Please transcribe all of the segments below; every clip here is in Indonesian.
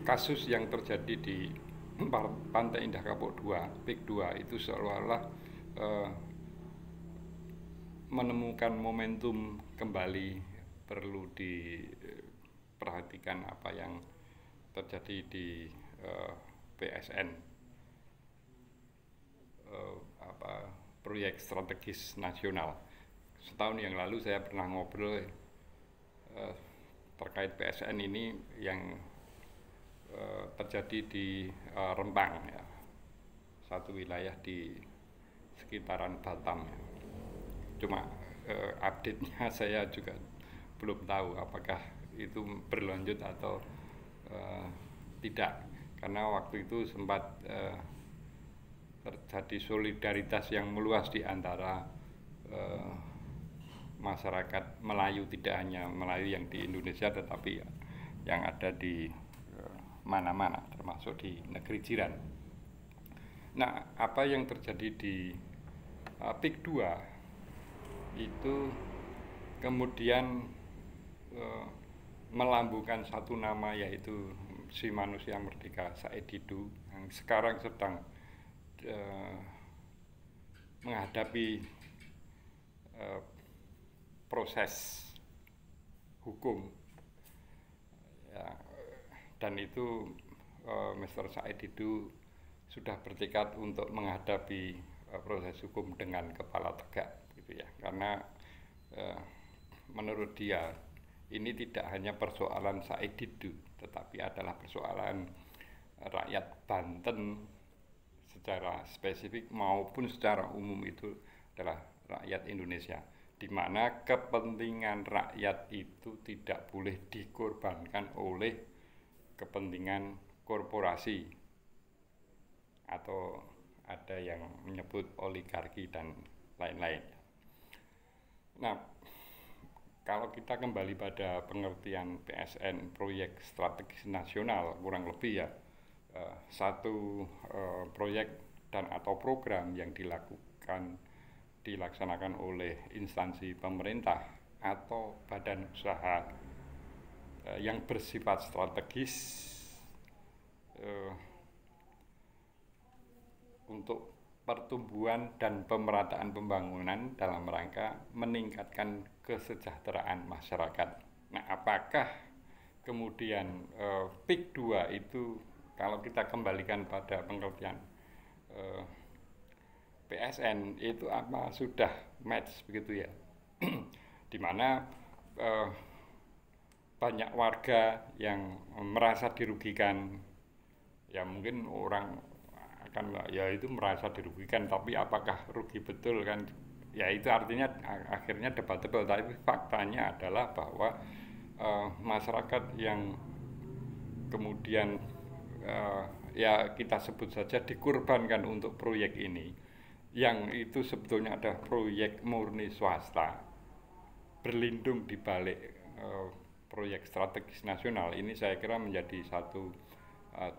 kasus yang terjadi di Pantai Indah Kapuk 2, PIK 2 itu seolah-olah menemukan momentum kembali. Perlu diperhatikan apa yang terjadi di PSN, proyek strategis nasional. Setahun yang lalu saya pernah ngobrol terkait PSN ini yang terjadi di Rempang, ya, satu wilayah di sekitaran Batam. Cuma update-nya saya juga belum tahu apakah itu berlanjut atau tidak, karena waktu itu sempat terjadi solidaritas yang meluas di antara masyarakat Melayu, tidak hanya Melayu yang di Indonesia tetapi yang ada di mana-mana, termasuk di negeri jiran. Nah, apa yang terjadi di PIK 2 itu kemudian melambungkan satu nama, yaitu si manusia merdeka Said Didu, yang sekarang sedang menghadapi proses hukum, ya, dan itu Mr. Said Didu sudah bertekad untuk menghadapi proses hukum dengan kepala tegak, gitu ya, karena menurut dia ini tidak hanya persoalan Said Didu, tetapi adalah persoalan rakyat Banten secara spesifik maupun secara umum, itu adalah rakyat Indonesia, di mana kepentingan rakyat itu tidak boleh dikorbankan oleh kepentingan korporasi atau ada yang menyebut oligarki dan lain-lain. Nah, kalau kita kembali pada pengertian PSN, proyek strategis nasional, kurang lebih ya satu proyek dan atau program yang dilaksanakan oleh instansi pemerintah atau badan usaha yang bersifat strategis untuk pertumbuhan dan pemerataan pembangunan dalam rangka meningkatkan kesejahteraan masyarakat. Nah, apakah kemudian PIK 2 itu, kalau kita kembalikan pada pengertian PSN, itu apa sudah match begitu ya? Di mana banyak warga yang merasa dirugikan. Ya mungkin orang akan ya itu merasa dirugikan, tapi apakah rugi betul kan? Ya itu artinya akhirnya debatable, tapi faktanya adalah bahwa masyarakat yang kemudian ya kita sebut saja dikorbankan untuk proyek ini, yang itu sebetulnya ada proyek murni swasta berlindung di balik proyek strategis nasional ini, saya kira menjadi satu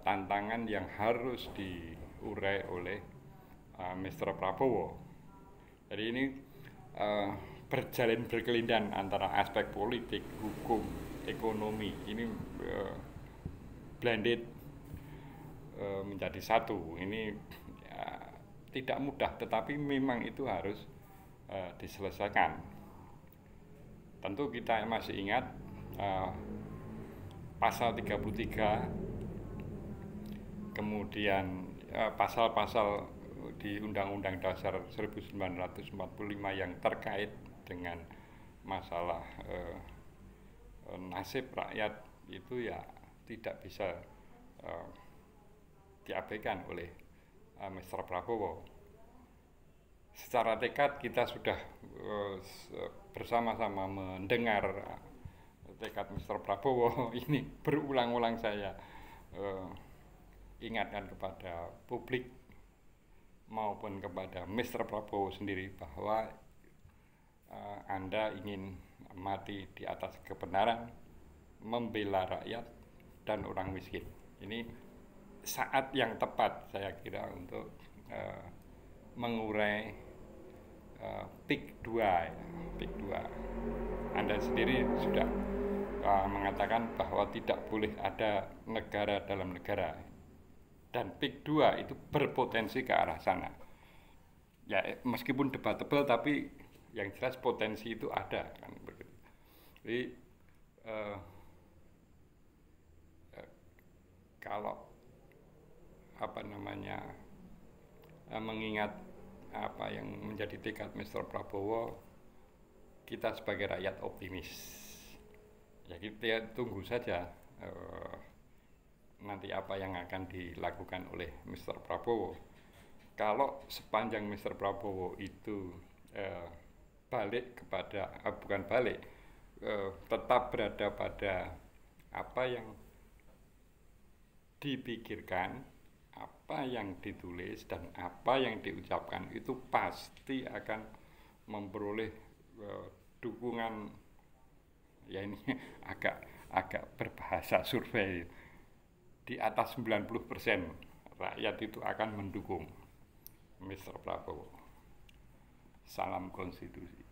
tantangan yang harus diurai oleh Mr. Prabowo. Jadi ini berjalin berkelindan antara aspek politik, hukum, ekonomi, ini blended menjadi satu. Ini tidak mudah, tetapi memang itu harus diselesaikan. Tentu kita masih ingat pasal 33, kemudian pasal-pasal di Undang-Undang Dasar 1945 yang terkait dengan masalah nasib rakyat itu ya tidak bisa diabaikan oleh Mr. Prabowo. Secara tekad kita sudah bersama-sama mendengar tekad Mr. Prabowo. Ini berulang-ulang saya ingatkan kepada publik maupun kepada Mr. Prabowo sendiri bahwa Anda ingin mati di atas kebenaran, membela rakyat dan orang miskin. Ini saat yang tepat saya kira untuk mengurai PIK 2 ya, PIK 2. Anda sendiri sudah mengatakan bahwa tidak boleh ada negara dalam negara, dan PIK 2 itu berpotensi ke arah sana. Ya meskipun debatable tapi yang jelas potensi itu ada kan begitu. Jadi kalau apa namanya mengingat apa yang menjadi tekad Mr. Prabowo, kita sebagai rakyat optimis. Ya kita tunggu saja nanti apa yang akan dilakukan oleh Mr. Prabowo. Kalau sepanjang Mr. Prabowo itu balik kepada bukan balik, tetap berada pada apa yang dipikirkan, apa yang ditulis dan apa yang diucapkan, itu pasti akan memperoleh dukungan. Ya ini agak berbahasa survei, di atas 90% rakyat itu akan mendukung Mr. Prabowo. Salam konstitusi.